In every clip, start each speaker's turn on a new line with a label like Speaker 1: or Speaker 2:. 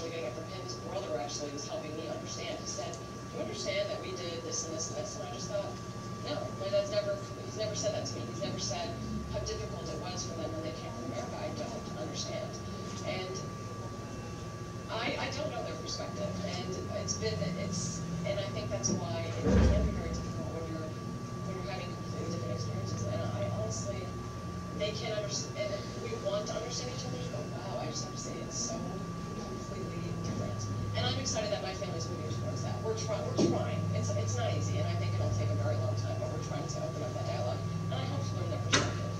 Speaker 1: actually getting it from him. His brother actually was helping me understand. He said, "Do you understand that we did this and this and this?" And I just thought, no, my dad's he's never said that to me. He's never said how difficult it was for them when they came from America. I don't understand. And I don't know their perspective. And and I think that's why it can be very difficult when you're having completely different experiences. And I honestly, they can't understand, and we want to understand each other, but wow, I just have to say it's so completely different. And I'm excited that my family's moving towards that. We're trying. It's not easy, and I think it'll take a very long time, but we're trying to open up that dialogue. And I hope to learn their perspective.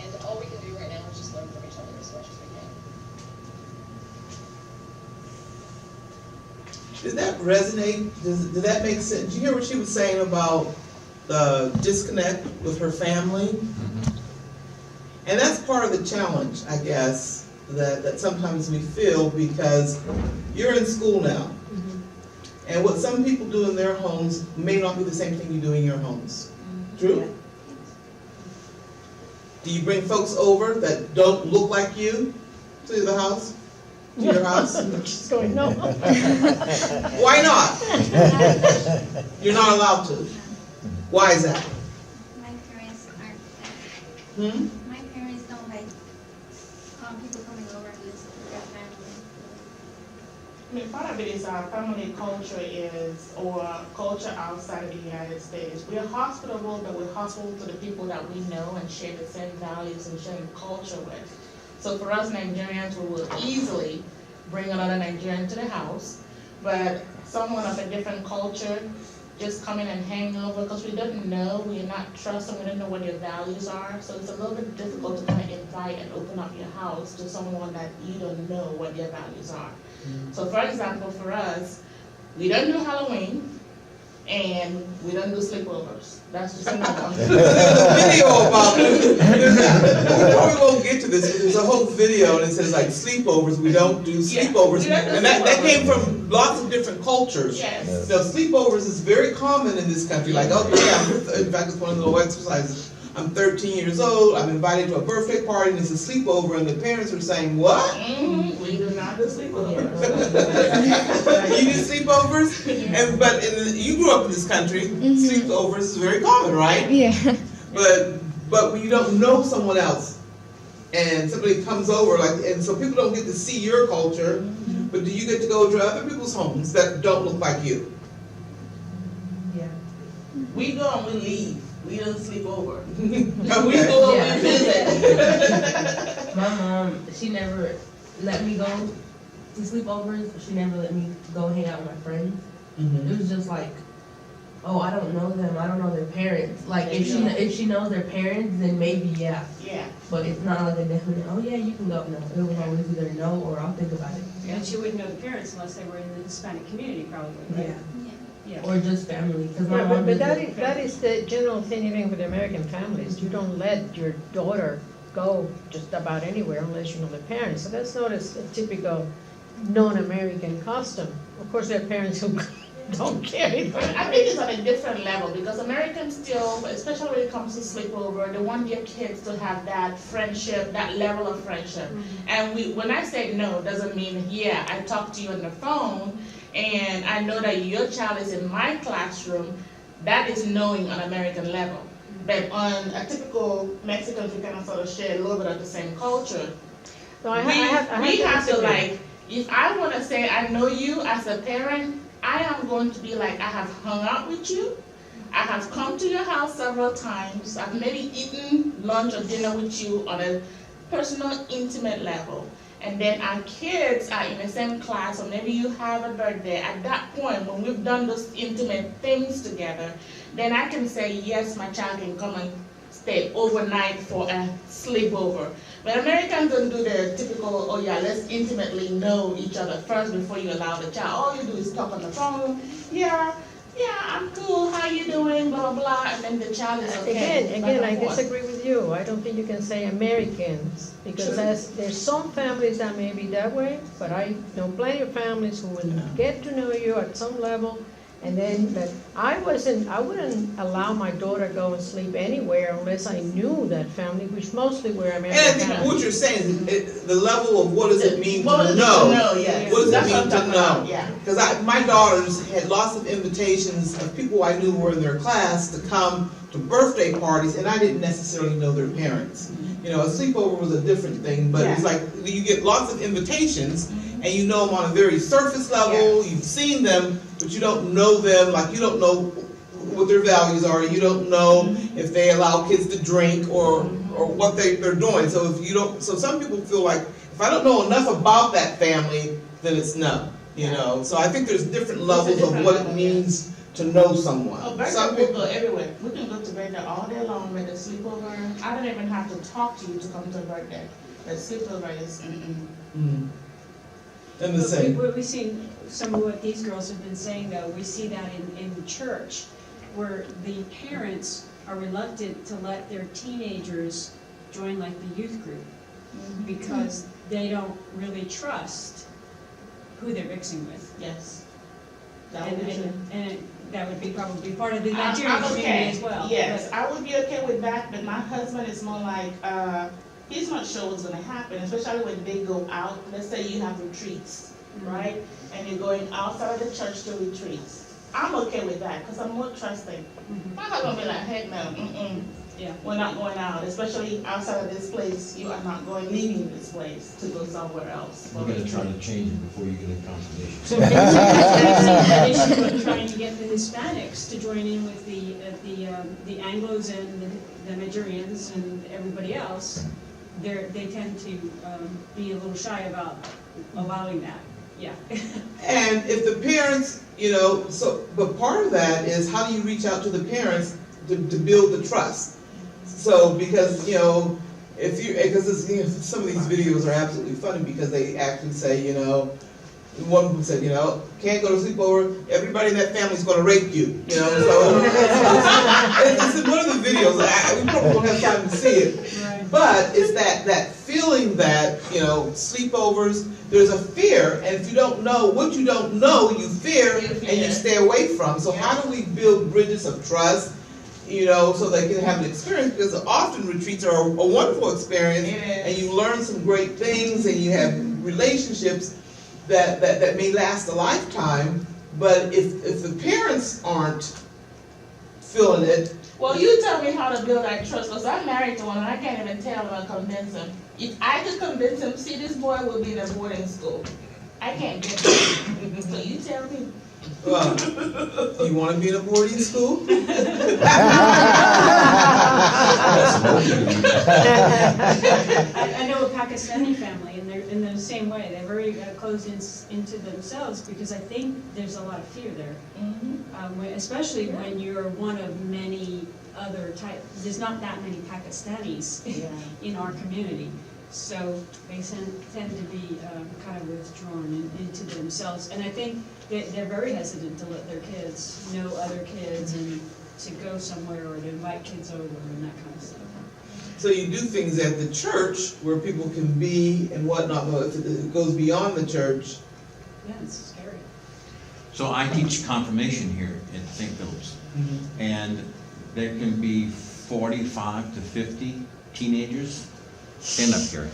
Speaker 1: And all we can do right now is just learn from each other as much as we can.
Speaker 2: Did that resonate? Did that make sense? Did you hear what she was saying about the disconnect with her family? Mm-hmm. And that's part of the challenge, I guess, that sometimes we feel, because you're in school now. Mm-hmm. And what some people do in their homes may not be the same thing you do in your homes. Mm-hmm. True? Yeah. Do you bring folks over that don't look like you to the house? To your house?
Speaker 3: She's going, no.
Speaker 2: Why not? You're not allowed to. Why is that?
Speaker 4: My parents aren't that. My parents don't like people coming over and live with their family.
Speaker 5: I mean, part of it is our family culture or culture outside of the United States. We're hospitable, but we're hospitable to the people that we know and share the same values and share culture with. So for us Nigerians, we will easily bring another Nigerian to the house, but someone of a different culture just come in and hang over, because we don't know, we're not trusting, we don't know what their values are. So it's a little bit difficult to kind of invite and open up your house to someone that you don't know what their values are. Mm-hmm. So for example, for us, we don't do Halloween, and we don't do sleepovers. That's just a no.
Speaker 2: There's a video about it. We probably won't get to this, but there's a whole video and it says like sleepovers. We don't do sleepovers. And that came from lots of different cultures.
Speaker 5: Yes.
Speaker 2: So sleepovers is very common in this country. Like, okay, in fact, it's one of the little exercises. I'm 13 years old, I'm invited to a birthday party, and it's a sleepover, and the parents are saying, what?
Speaker 5: Mm-hmm. We do not do sleepovers.
Speaker 2: You do sleepovers? But you grew up in this country, sleepovers is very common, right?
Speaker 6: Yeah.
Speaker 2: But when you don't know someone else, and somebody comes over, and so people don't get to see your culture, but do you get to go to other people's homes that don't look like you?
Speaker 5: Yeah. We go and we leave. We don't sleep over. We go and we visit.
Speaker 7: My mom, she never let me go to sleepovers. She never let me go hang out with my friends. Mm-hmm. It was just like, oh, I don't know them. I don't know their parents. Like if she knows their parents, then maybe yeah. Yeah. But it's not like a definite. Oh yeah, you can go. No, it was always either no or I'll think about it.
Speaker 8: Yeah. And she wouldn't know the parents unless they were in the Hispanic community, probably. Right?
Speaker 7: Yeah.
Speaker 8: Yeah.
Speaker 7: Or just family.
Speaker 3: But that is the general thing even with American families. You don't let your daughter go just about anywhere unless you know the parents. So that's not a typical non-American custom. Of course, there are parents who don't care.
Speaker 5: I think it's on a different level, because Americans still, especially when it comes to sleepover, they want their kids to have that friendship, that level of friendship. Mm-hmm. And when I say no, doesn't mean, yeah, I talk to you on the phone, and I know that your child is in my classroom. That is knowing on American level. But on a typical Mexican, we kind of sort of share a little bit of the same culture.
Speaker 3: No,
Speaker 5: we have to, like, if I want to say I know you as a parent, I am going to be like, I have hung out with you, I have come to your house several times, I've maybe eaten lunch or dinner with you on a personal, intimate level. And then our kids are in the same class, or maybe you have a birthday. At that point, when we've done those intimate things together, then I can say, yes, my child can come and stay overnight for a sleepover. But Americans don't do the typical, oh yeah, let's intimately know each other first before you allow the child. All you do is talk on the phone, yeah, I'm cool, how you doing, blah, blah, blah, and then the child is okay.
Speaker 3: Again, I disagree with you. I don't think you can say Americans, because there's some families that may be that way, but I know plenty of families who will get to know you at some level, And then, but I wouldn't allow my daughter to go and sleep anywhere unless I knew that family, which mostly were
Speaker 2: And I
Speaker 3: American
Speaker 2: think
Speaker 3: families.
Speaker 2: what you're saying is the level of what does it mean
Speaker 5: What
Speaker 2: to
Speaker 5: does it
Speaker 2: know?
Speaker 5: know? Yes.
Speaker 2: What does
Speaker 5: That's
Speaker 2: it
Speaker 5: what
Speaker 2: mean
Speaker 5: I'm
Speaker 2: to
Speaker 5: talking about,
Speaker 2: know?
Speaker 5: yeah.
Speaker 2: Because my daughters had lots of invitations of people I knew were in their class to come to birthday parties, and I didn't necessarily know their parents. You know, a sleepover was a different thing, but it's
Speaker 5: Yeah.
Speaker 2: like you get lots of invitations, and you know them on a very surface level. You've seen them, but you don't know them. Like you don't know what their values are. You don't know if they allow kids to drink or what they're doing. So if you don't, so some people feel like if I don't know enough about that family, then it's no. You know, so I think there's different levels of what it means to know someone.
Speaker 5: Oh, birthday will go everywhere. We can go to birthday all day long, with a sleepover. I don't even have to talk to you to come to a birthday. But sleepover is,
Speaker 2: And the
Speaker 8: But
Speaker 2: same.
Speaker 8: we've seen some of what these girls have been saying, though, we see that in church, where the parents are reluctant to let their teenagers join like the youth group, because they don't really trust who they're mixing with.
Speaker 5: yes. That would be true.
Speaker 8: And that would be probably part of the
Speaker 5: I'm
Speaker 8: Nigerian community
Speaker 5: okay.
Speaker 8: as well.
Speaker 5: Yes, I would be okay with that, but my husband is more like, he's not sure what's gonna happen, especially when they go out. Let's say you have retreats, right? And you're going outside of the church to retreats. I'm okay with that, because I'm more trusting. My husband will be like, heck no,
Speaker 8: Yeah.
Speaker 5: we're not going out, especially outside of this place. You are not going, leaving this place to go somewhere else.
Speaker 6: We're gonna try to change it before you get a confirmation.
Speaker 8: So that issue of trying to get the Hispanics to join in with the Anglos and the Nigerians and everybody else, they tend to be a little shy about allowing that, yeah.
Speaker 2: And if the parents, you know, but part of that is how do you reach out to the parents to build the trust? So, because, you know, because you know, some of these videos are absolutely funny because they actually say, you know, one of them said, you know, can't go to sleepover, everybody in that family's gonna rape you, you know, so. It's one of the videos, we probably don't have time to see it.
Speaker 8: Right.
Speaker 2: But it's that feeling that, you know, sleepovers, there's a fear, and if you don't know what you don't know, you fear and you stay away from. So how do we build bridges of trust, you know, so they can have an experience? Because often retreats are a wonderful experience, and you learn some great things, and you have relationships that may last a lifetime. But if the parents aren't feeling it.
Speaker 5: Well, you tell me how to build that trust, because I'm married to one and I can't even tell him and convince him. If I could convince him, see, this boy will be in a boarding school. I can't get him. So you tell me.
Speaker 2: You want to be in a boarding school?
Speaker 8: I know a Pakistani family, and they're in the same way. They're very closed into themselves, because I think there's a lot of fear there. Especially when you're one of many other types. There's not that many Pakistanis in our community. So they tend to be kind of withdrawn into themselves. And I think they're very hesitant to let their kids know other kids and to go somewhere or to invite kids over and that kind of stuff.
Speaker 2: So you do things at the church where people can be and whatnot, but if it goes beyond the church.
Speaker 8: Yeah, it's scary.
Speaker 6: So I teach confirmation here at St. Philip's, and there can be 45 to 50 teenagers. Stand up, Gary.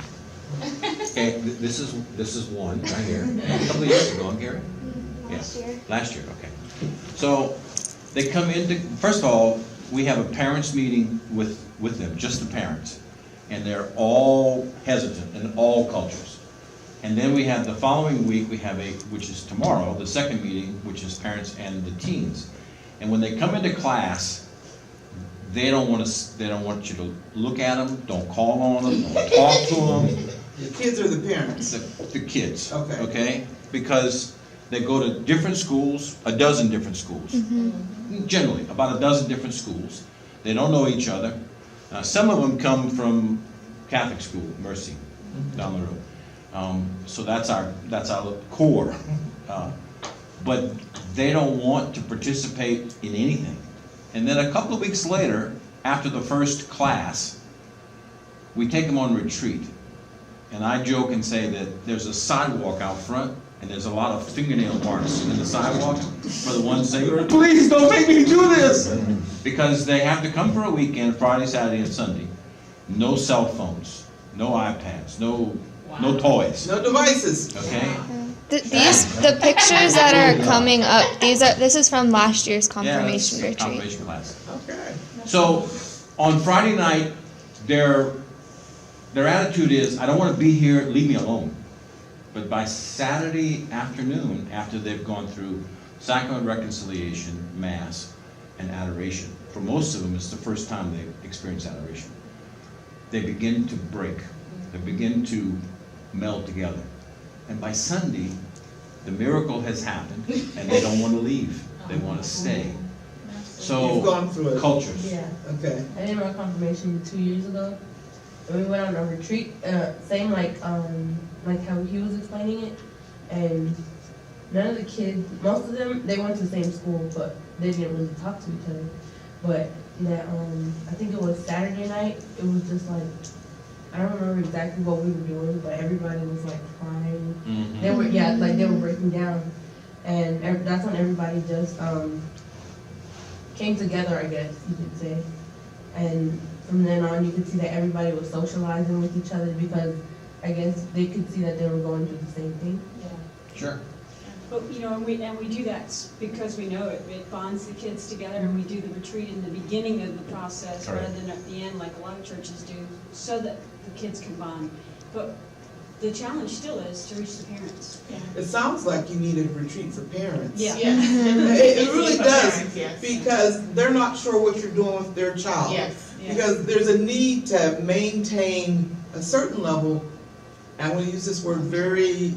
Speaker 6: Okay, this is one right here. A couple of years ago, Gary?
Speaker 4: Last year.
Speaker 6: Last year, okay. So they come into, first of all, we have a parents meeting with them, just the parents. And they're all hesitant in all cultures. And then we have the following week, we have which is tomorrow, the second meeting, which is parents and the teens. And when they come into class, they don't want you to look at them, don't call on them, don't talk to them.
Speaker 2: The kids or the parents?
Speaker 6: The kids.
Speaker 2: Okay.
Speaker 6: Okay? Because they go to different schools, a dozen different schools. Generally, about a dozen different schools. They don't know each other. Some of them come from Catholic school, Mercy, down the road. So that's our core. But they don't want to participate in anything. And then a couple of weeks later, after the first class, we take them on retreat. And I joke and say that there's a sidewalk out front, and there's a lot of fingernail marks in the sidewalk for the ones saying, please don't make me do this. Because they have to come for a weekend, Friday, Saturday, and Sunday. No cell phones, no iPads, no toys,
Speaker 2: No devices.
Speaker 6: okay?
Speaker 9: The pictures that are coming up, this is from last year's confirmation
Speaker 6: Yeah, that's
Speaker 9: retreat.
Speaker 6: confirmation class.
Speaker 2: Okay.
Speaker 6: So, on Friday night, their attitude is, I don't want to be here, leave me alone. But by Saturday afternoon, after they've gone through Sacrament Reconciliation, Mass, and Adoration, for most of them, it's the first time they've experienced adoration. They begin to break. They begin to meld together. And by Sunday, the miracle has happened, and they don't want to leave. They want to stay. So,
Speaker 2: You've gone through it.
Speaker 6: cultures.
Speaker 7: Yeah.
Speaker 2: Okay.
Speaker 7: I did my confirmation 2 years ago, and we went on a retreat, same like how he was explaining it, and none of the kids, most of them, they went to the same school, but they didn't really talk to each other. But that, I think it was Saturday night, it was just like, I don't remember exactly what we were doing, but everybody was like crying.
Speaker 6: Mhm.
Speaker 7: They were, yeah, like they were breaking down, and that's when everybody just came together, I guess you could say. And from then on, you could see that everybody was socializing with each other because I guess they could see that they were going through the same thing.
Speaker 6: Sure.
Speaker 8: But, you know, and we do that because we know it bonds the kids together, and we do the retreat in the beginning of the process
Speaker 6: Correct.
Speaker 8: rather than at the end, like a lot of churches do, so that the kids can bond. But the challenge still is to reach the parents.
Speaker 2: It sounds like you need a retreat for parents.
Speaker 8: Yeah.
Speaker 2: It really does,
Speaker 5: Yes.
Speaker 2: because they're not sure what you're doing with their child.
Speaker 5: Yes.
Speaker 8: Yeah.
Speaker 2: Because there's a need to maintain a certain level, I'm going to use this word very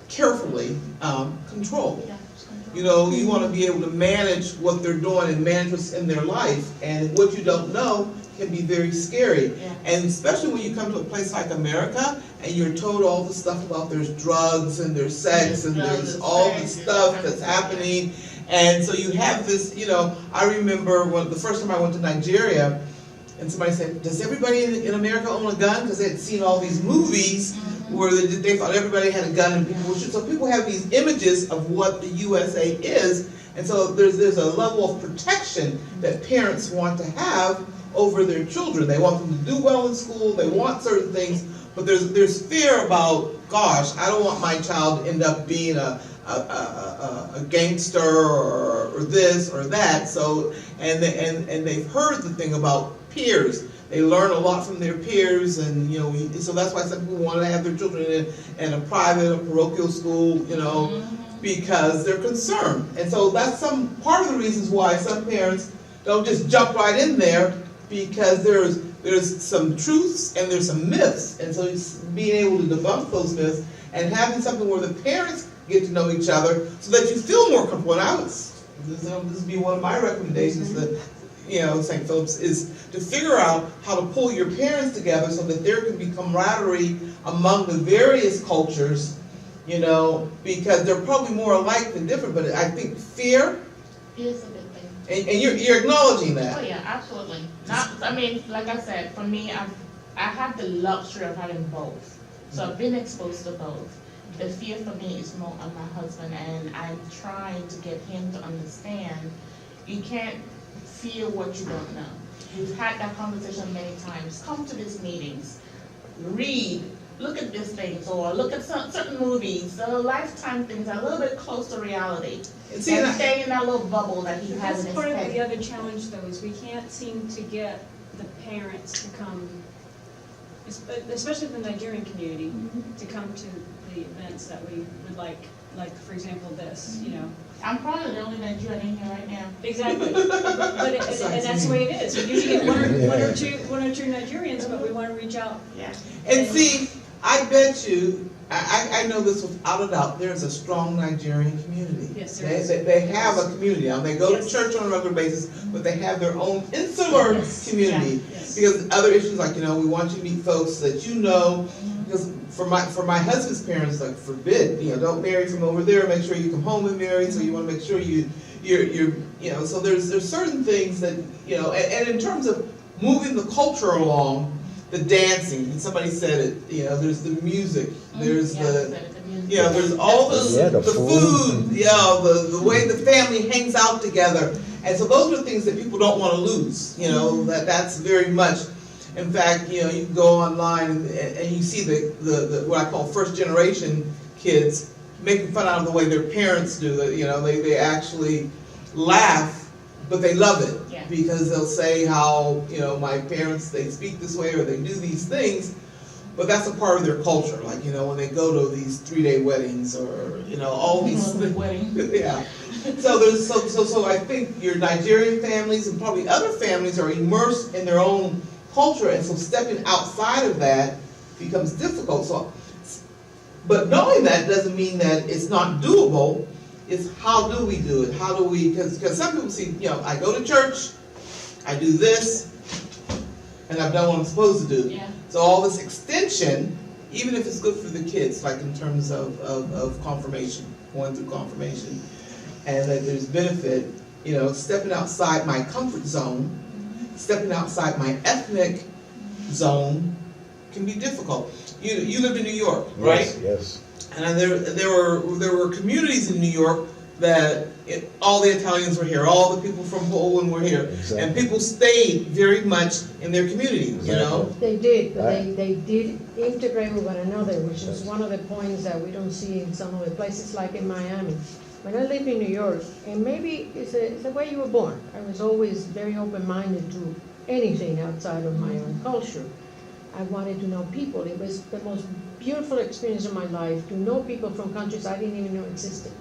Speaker 2: carefully, control. You know, you want to be able to manage what they're doing and manage what's in their life, and what you don't know can be very scary.
Speaker 5: Yeah.
Speaker 2: And especially when you come to a place like America and you're told all the stuff about there's drugs and there's sex and there's all the stuff that's happening. And so you have this, you know, I remember when the first time I went to Nigeria, and somebody said, does everybody in America own a gun? Because they had seen all these movies where they thought everybody had a gun and people were shooting. So people have these images of what the USA is, and so there's a level of protection that parents want to have over their children. They want them to do well in school, they want certain things, but there's fear about, gosh, I don't want my child to end up being a gangster or this or that. So and they've heard the thing about peers. They learn a lot from their peers, and you know, so that's why some people want to have their children in a private or parochial school, you know, because they're concerned. And so that's some part of the reasons why some parents don't just jump right in there, because there's some truths and there's some myths, and so it's being able to debunk those myths and having something where the parents get to know each other so that you feel more comfortable. And this would be one of my recommendations that, you know, St. Philip's, is to figure out how to pull your parents together so that there can be camaraderie among the various cultures, you know, because they're probably more alike than different, but I think fear,
Speaker 5: Is a big thing.
Speaker 2: and you're acknowledging
Speaker 5: Oh
Speaker 2: that.
Speaker 5: yeah, absolutely. I mean, like I said, for me, I have the luxury of having both. So I've been exposed to both. The fear for me is more on my husband, and I'm trying to get him to understand you can't fear what you don't know. We've had that conversation many times. Come to these meetings, read, look at these things, or look at certain movies, Lifetime things, a little bit close to reality.
Speaker 2: And see,
Speaker 5: And stay in that little bubble that he has
Speaker 8: That's
Speaker 5: in his
Speaker 8: part of the
Speaker 5: head.
Speaker 8: other challenge, though, is we can't seem to get the parents to come, especially the Nigerian community, to come to the events that we would like for example, this, you know.
Speaker 5: I'm probably the only Nigerian in here right now.
Speaker 8: Exactly. And that's the way it is. We usually get one or two Nigerians, but we want to reach out.
Speaker 5: Yeah.
Speaker 2: And see, I bet you, I know this without a doubt, there's a strong Nigerian community.
Speaker 8: Yes, there is.
Speaker 2: They have a community. Now, they go to
Speaker 8: Yes.
Speaker 2: church on a regular basis, but they have their own insular
Speaker 8: Yes.
Speaker 2: community.
Speaker 8: Yeah. Yes.
Speaker 2: Because other issues like, you know, we want you to meet folks that you know, because for my husband's parents, like, forbid, you know, don't marry from over there, make sure you come home and marry, so you want to make sure you're, you know, so there's certain things that, you know, and in terms of moving the culture along, the dancing, and somebody said it, you know, there's the music, there's you know, there's all the food, yeah, the way the family hangs out together. And so those are things that people don't want to lose, you know, that's very much. In fact, you know, you can go online and you see the what I call first generation kids making fun out of the way their parents do it. You know, they actually laugh, but they love it.
Speaker 5: Yeah.
Speaker 2: Because they'll say how, you know, my parents, they speak this way or they do these things, but that's a part of their culture. Like, you know, when they go to these 3-day weddings or, you know, all these
Speaker 5: wedding.
Speaker 2: yeah. So there's so I think your Nigerian families and probably other families are immersed in their own culture, and so stepping outside of that becomes difficult. So, but knowing that doesn't mean that it's not doable. It's how do we do it? How do we, because some people see, you know, I go to church, I do this, and I've done what I'm supposed to do.
Speaker 5: Yeah.
Speaker 2: So all this extension, even if it's good for the kids, like in terms of confirmation, going through confirmation, and that there's benefit, you know, stepping outside my comfort zone, stepping outside my ethnic zone can be difficult. You lived in New York, right?
Speaker 10: Yes.
Speaker 2: And there were communities in New York that all the Italians were here, all the people from Poland were here,
Speaker 10: Exactly.
Speaker 2: and people stayed very much in their community.
Speaker 10: Exactly.
Speaker 2: You know.
Speaker 3: They did, but
Speaker 10: Right.
Speaker 3: they did integrate with one another, which is one of the points that we don't see in some of the places like in Miami. When I lived in New York, and maybe it's the way you were born, I was always very open-minded to anything outside of my own culture. I wanted to know people. It was the most beautiful experience of my life to know people from countries I didn't even know existed,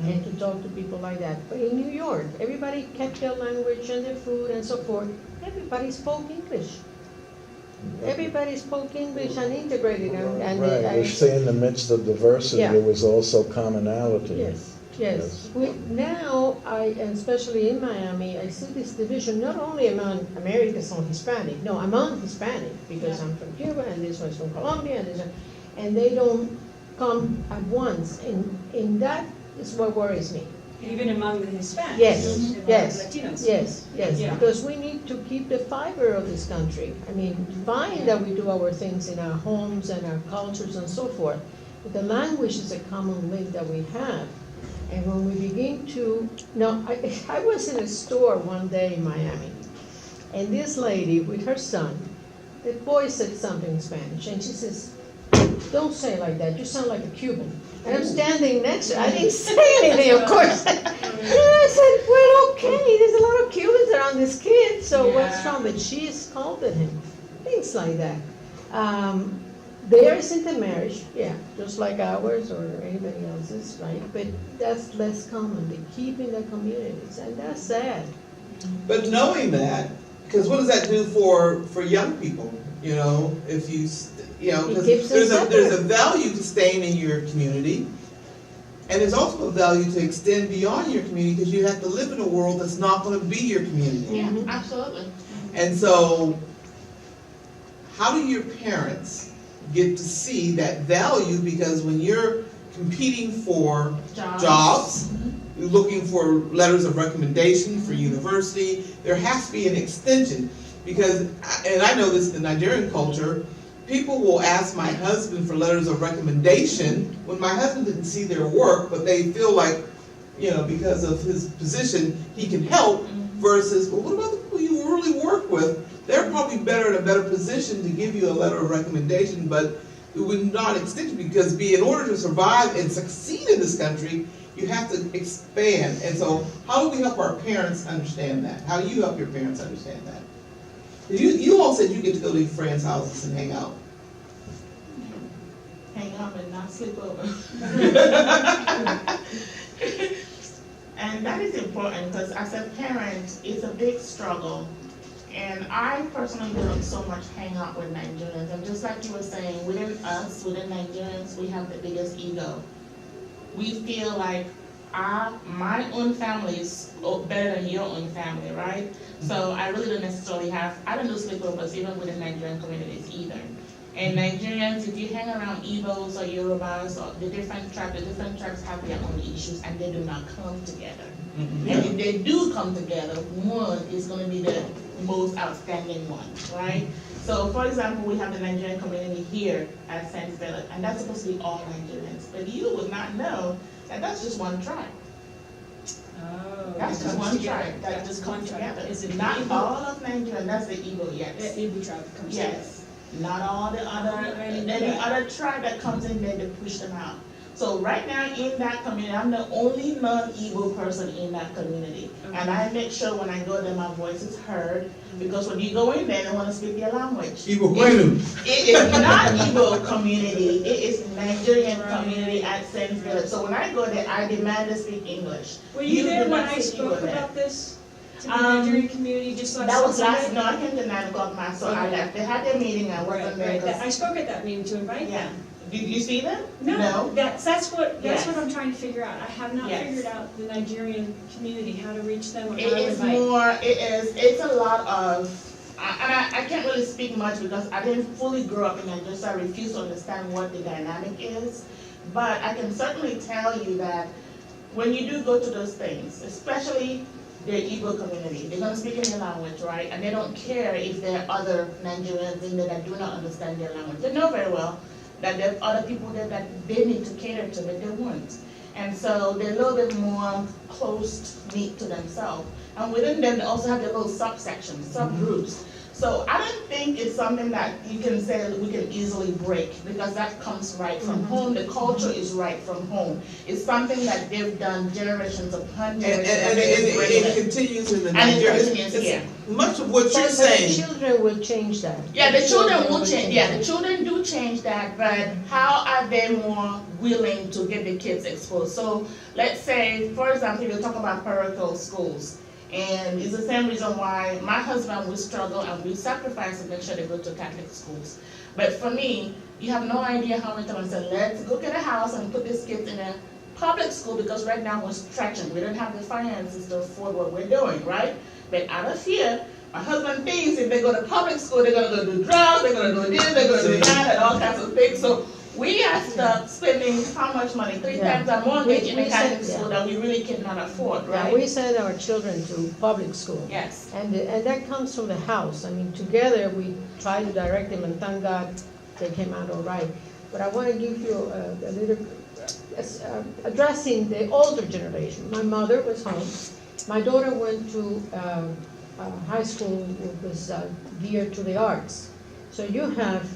Speaker 3: and to talk to people like that. But in New York, everybody kept their language and their food and so forth. Everybody spoke English. Everybody spoke English and integrated. And
Speaker 10: Right, we say in the midst of diversity,
Speaker 3: Yeah.
Speaker 10: there was also commonality.
Speaker 3: Yes. Yes. Now, and especially in Miami, I see this division not only among Americans and Hispanic, no, among Hispanic, because I'm from Cuba and this one's from Colombia, and they don't come at once, and that is what worries me.
Speaker 8: Even among the Hispanics.
Speaker 3: Yes,
Speaker 8: and
Speaker 3: yes,
Speaker 8: Latinos.
Speaker 3: yes,
Speaker 8: Yeah.
Speaker 3: because we need to keep the fiber of this country. I mean, fine that we do our things in our homes and our cultures and so forth, but the language is a common link that we have. And when we begin to, I was in a store one day in Miami, and this lady with her son, the boy said something in Spanish, and she says, "Don't say it like that, you sound like a Cuban." And I'm standing next to her, I didn't say anything, of course. And I said, well, okay, there's a lot of Cubans around this kid, so what's wrong? But she scolded him, things like that. Theirs isn't a marriage, yeah, just like ours or anybody else's, right? But that's less common, they keep in their communities, and that's sad.
Speaker 2: But knowing that, because what does that do for young people? You know, if you know,
Speaker 3: It
Speaker 2: 'cause
Speaker 3: keeps them
Speaker 2: there's a
Speaker 3: separate.
Speaker 2: value to staying in your community, and there's also a value to extend beyond your community because you have to live in a world that's not going to be your community.
Speaker 5: Yeah, absolutely.
Speaker 2: And so, how do your parents get to see that value? Because when you're competing for jobs, you're looking for letters of recommendation for university, there has to be an extension. Because, and I know this in Nigerian culture, people will ask my husband for letters of recommendation when my husband didn't see their work, but they feel like, you know, because of his position, he can help, versus, well, what about the people you really work with? They're probably in a better position to give you a letter of recommendation, but it would not extend it because in order to survive and succeed in this country, you have to expand. And so how do we help our parents understand that? How do you help your parents understand that? You all said you get to go to your friends' houses and hang out.
Speaker 5: Hang out and not sleep over. And that is important because as a parent, it's a big struggle. And I personally don't so much hang out with Nigerians. And just like you were saying, within us, within Nigerians, we have the biggest ego. We feel like my own family is better than your own family, right? So I really don't necessarily I don't do sleepovers even within Nigerian communities either. And Nigerians, if you hang around Igbos or Yorubas or the different tribes have their own issues and they do not come together. Mm-hmm. And if they do come together, one is going to be the most outstanding one, right? So for example, we have the Nigerian community here at St. Philip, and that's supposed to be all Nigerians. But you would not know that that's just one tribe.
Speaker 8: Oh.
Speaker 5: That's just one tribe that just comes together.
Speaker 8: Is it
Speaker 5: Not
Speaker 8: Igbo?
Speaker 5: all of Nigeria, that's the Igbo, yes.
Speaker 8: The Igbo tribe comes together.
Speaker 5: Yes, not all the other,
Speaker 8: I didn't know
Speaker 5: any
Speaker 8: that.
Speaker 5: other tribe that comes in there, they push them out. So right now in that community, I'm the only non-Igbo person in that community. And I make sure when I go there, my voice is heard, because when you go in there, they want to speak their language.
Speaker 2: Igbo Kwenu.
Speaker 5: It is not Igbo community, it is Nigerian community at St. Philip. So when I go there, I demand to speak English.
Speaker 8: Were you there
Speaker 5: do
Speaker 8: when
Speaker 5: not
Speaker 8: I
Speaker 5: speak Igbo
Speaker 8: spoke
Speaker 5: there.
Speaker 8: about this to the Nigerian community just last
Speaker 5: That was last,
Speaker 8: Sunday?
Speaker 5: no, I came to 9 o'clock mass, so I
Speaker 8: Okay.
Speaker 5: left. They had their meeting, I wasn't
Speaker 8: Right,
Speaker 5: there.
Speaker 8: right.
Speaker 5: 'Cause-
Speaker 8: I spoke at that meeting to invite
Speaker 5: Yeah.
Speaker 8: them.
Speaker 5: Did you see them?
Speaker 8: No, that's what
Speaker 5: Yes.
Speaker 8: I'm trying to figure out. I have not
Speaker 5: Yes.
Speaker 8: figured out the Nigerian community, how to reach them or how
Speaker 5: It
Speaker 8: to
Speaker 5: is
Speaker 8: invite.
Speaker 5: more, it's a lot of, I can't really speak much because I didn't fully grow up in Nigeria, so I refuse to understand what the dynamic is. But I can certainly tell you that when you do go to those things, especially the Igbo community, they're gonna speak in their language, right? And they don't care if there are other Nigerians in there that do not understand their language. They know very well that there are other people there that they need to cater to, but they won't. And so they're a little bit more close-knit to themselves. And within them, they also have their little subsections, subgroups. So I don't think it's something that you can say we can easily break, because that comes right from home. The culture is right from home. It's something that they've done generations upon generations.
Speaker 2: And it continues in the
Speaker 5: And it
Speaker 2: Nigeria.
Speaker 5: continues here.
Speaker 2: Much of what you're
Speaker 3: But the
Speaker 2: saying,
Speaker 3: children will change that.
Speaker 5: Yeah, the children will
Speaker 3: will
Speaker 5: change, yeah, the children do change that, but how are they more willing to get the kids exposed? So let's say, for example, you talk about parochial schools. And it's the same reason why my husband will struggle and we sacrifice to make sure they go to Catholic schools. But for me, you have no idea how many times I said, let's go get a house and put these kids in a public school, because right now we're stretching. We don't have the finances to afford what we're doing, right? But out of fear, my husband thinks if they go to public school, they're gonna go do drugs, they're gonna do this, they're gonna do that, and all kinds of things. So we are stuck spending how much money? 3 times our mortgage in a
Speaker 3: We
Speaker 5: Catholic
Speaker 3: said-
Speaker 5: school that we really cannot afford,
Speaker 3: Yeah,
Speaker 5: right?
Speaker 3: we send our children to public school.
Speaker 5: Yes.
Speaker 3: And that comes from the house. I mean, together we try to direct them, and thank God they came out all right. But I want to give you a little, addressing the older generation. My mother was home. My daughter went to high school that was geared to the arts. So you have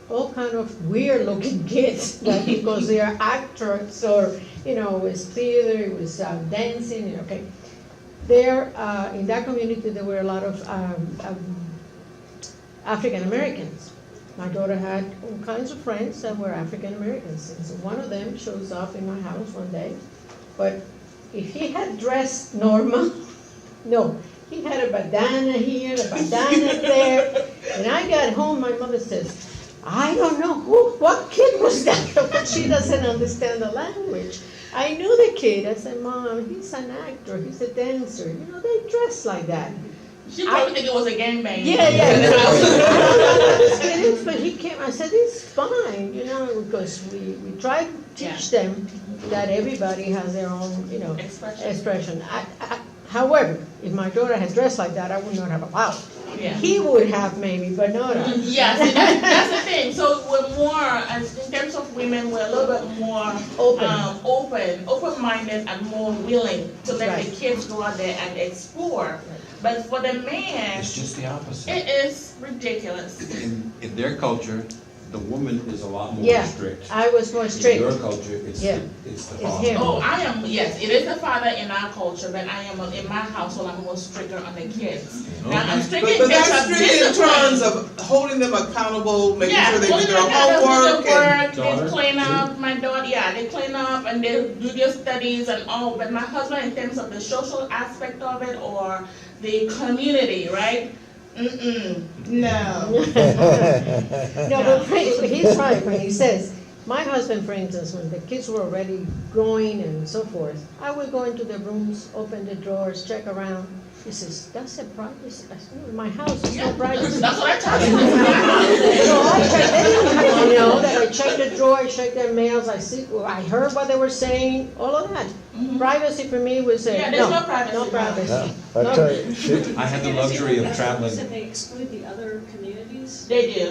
Speaker 3: all kind of weird looking kids, like because they are actors, or, you know, it was theater, it was dancing, okay. There, in that community, there were a lot of African Americans. My daughter had all kinds of friends that were African Americans, and so one of them shows up in my house one day, but if he had dressed normal, no, he had a bandana here, a bandana there, and I got home, my mother says, I don't know what kid was that, but she doesn't understand the language. I knew the kid. I said, Mom, he's an actor, he's a dancer. You know, they dress like that.
Speaker 5: She probably think it was a gangbang.
Speaker 3: Yeah, yeah. I don't understand it, but he came, I said, it's fine, you know, because we try to teach them that everybody has their own, you know, expression. However, if my daughter had dressed like that, I would not have allowed it.
Speaker 5: Yeah.
Speaker 3: He would have maybe, but not us.
Speaker 5: Yes, that's the thing. So we're more, as in terms of women, we're a little bit more open-minded and more willing to let the kids go out there and explore. But for the man,
Speaker 6: It's just the opposite.
Speaker 5: it is ridiculous.
Speaker 6: In their culture, the woman is a lot more
Speaker 3: Yeah,
Speaker 6: strict.
Speaker 3: I was more strict.
Speaker 6: In your culture, it's
Speaker 3: Yeah.
Speaker 6: it's the
Speaker 3: It's
Speaker 6: father.
Speaker 3: him.
Speaker 5: Oh, I am, yes, it is the father in our culture, but I am, in my household, I'm more stricter on the kids. Now, I'm strict in
Speaker 2: but
Speaker 5: terms
Speaker 2: that's
Speaker 5: of
Speaker 2: strict in
Speaker 5: discipline.
Speaker 2: terms of holding them accountable, making sure they do
Speaker 5: holding
Speaker 2: their
Speaker 5: them accountable,
Speaker 2: homework.
Speaker 5: do their work,
Speaker 6: Daughter,
Speaker 5: they clean up, my daughter, they clean up and they do their studies and all, but my husband, in terms of the social aspect of it or the community, right? No.
Speaker 3: No, but he's right when he says, my husband, for instance, when the kids were already growing and so forth, I would go into the rooms, open the drawers, check around. He says, that's a privacy. I said, my house is no privacy.
Speaker 5: That's what I tell you.
Speaker 3: So I checked, they didn't have to know that I checked the drawer, I check their mails, I heard what they were saying, all of that. Privacy for me was,
Speaker 5: Yeah, there's no privacy.
Speaker 3: no privacy.
Speaker 10: Yeah, I tell you,
Speaker 6: I had the luxury of traveling.
Speaker 8: Said they exclude the other communities?
Speaker 5: They do.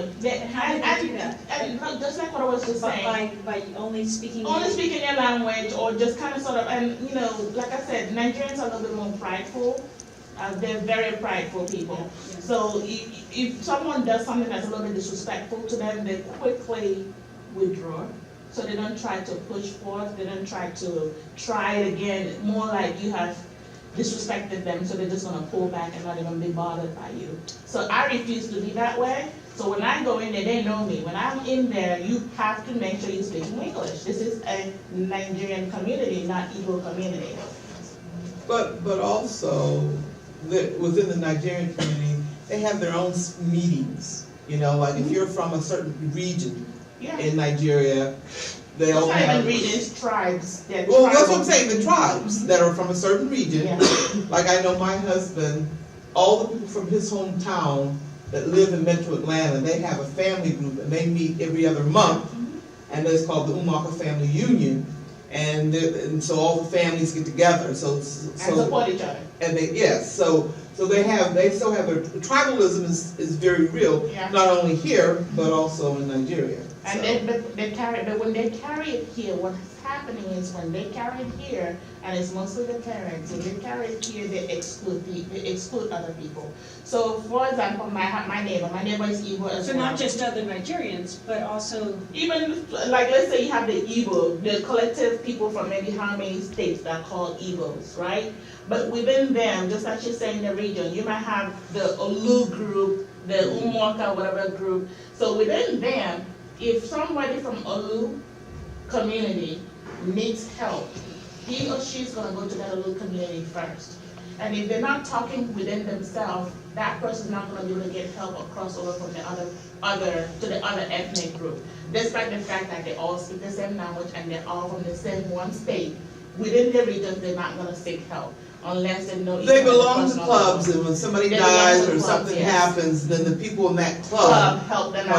Speaker 8: How do they do that?
Speaker 5: And just like what I was just saying.
Speaker 8: By only speaking?
Speaker 5: Only speaking their language, or just kind of sort of, and you know, like I said, Nigerians are a little bit more prideful. They're very prideful people.
Speaker 8: Yeah.
Speaker 5: So if someone does something that's a little bit disrespectful to them, they quickly withdraw. So they don't try to push forth, they don't try it again, more like you have disrespected them, so they're just gonna pull back and not even be bothered by you. So I refuse to be that way. So when I go in there, they know me. When I'm in there, you have to make sure you speak English. This is a Nigerian community, not Igbo community.
Speaker 2: But also, within the Nigerian community, they have their own meetings. You know, like if you're from a certain region
Speaker 5: Yeah.
Speaker 2: in Nigeria, they all
Speaker 5: It's not
Speaker 2: have.
Speaker 5: even regions, tribes. They're
Speaker 2: Well, that's
Speaker 5: tribal.
Speaker 2: what I'm saying, the tribes that are from a certain region.
Speaker 5: Yeah.
Speaker 2: Like I know my husband, all the people from his hometown that live in Metro Atlanta, they have a family group and they meet every other month. And it's called the Umaka Family Union. And so all the families get together,
Speaker 5: And support each other.
Speaker 2: and they, yes, so they still have their, tribalism is very real,
Speaker 5: Yeah.
Speaker 2: not only here, but also in Nigeria.
Speaker 5: And
Speaker 2: So-
Speaker 5: but when they carry it here, what's happening is when they carry it here, and it's mostly the parents, when they carry it here, they exclude other people. So for example, my neighbor is Igbo as
Speaker 8: So
Speaker 5: well.
Speaker 8: not just other Nigerians, but also,
Speaker 5: Even, like, let's say you have the Igbo, the collective people from maybe how many states that are called Igbos, right? But within them, just like you're saying, the region, you might have the Olu group, the Umuaka, whatever group. So within them, if somebody from Olu community needs help, he or she's gonna go to that Olu community first. And if they're not talking within themselves, that person's not gonna be able to get help or cross over from the to the other ethnic group. Despite the fact that they all speak the same language and they're all from the same one state, within their region, they're not gonna seek help unless they know each
Speaker 2: They
Speaker 5: other's
Speaker 2: belong to
Speaker 5: personal
Speaker 2: clubs,
Speaker 5: level.
Speaker 2: and when somebody
Speaker 5: They belong
Speaker 2: dies
Speaker 5: to
Speaker 2: or
Speaker 5: clubs,
Speaker 2: something
Speaker 5: yes.
Speaker 2: happens, then the people in that
Speaker 5: Club
Speaker 2: club
Speaker 5: help them
Speaker 2: are
Speaker 5: out.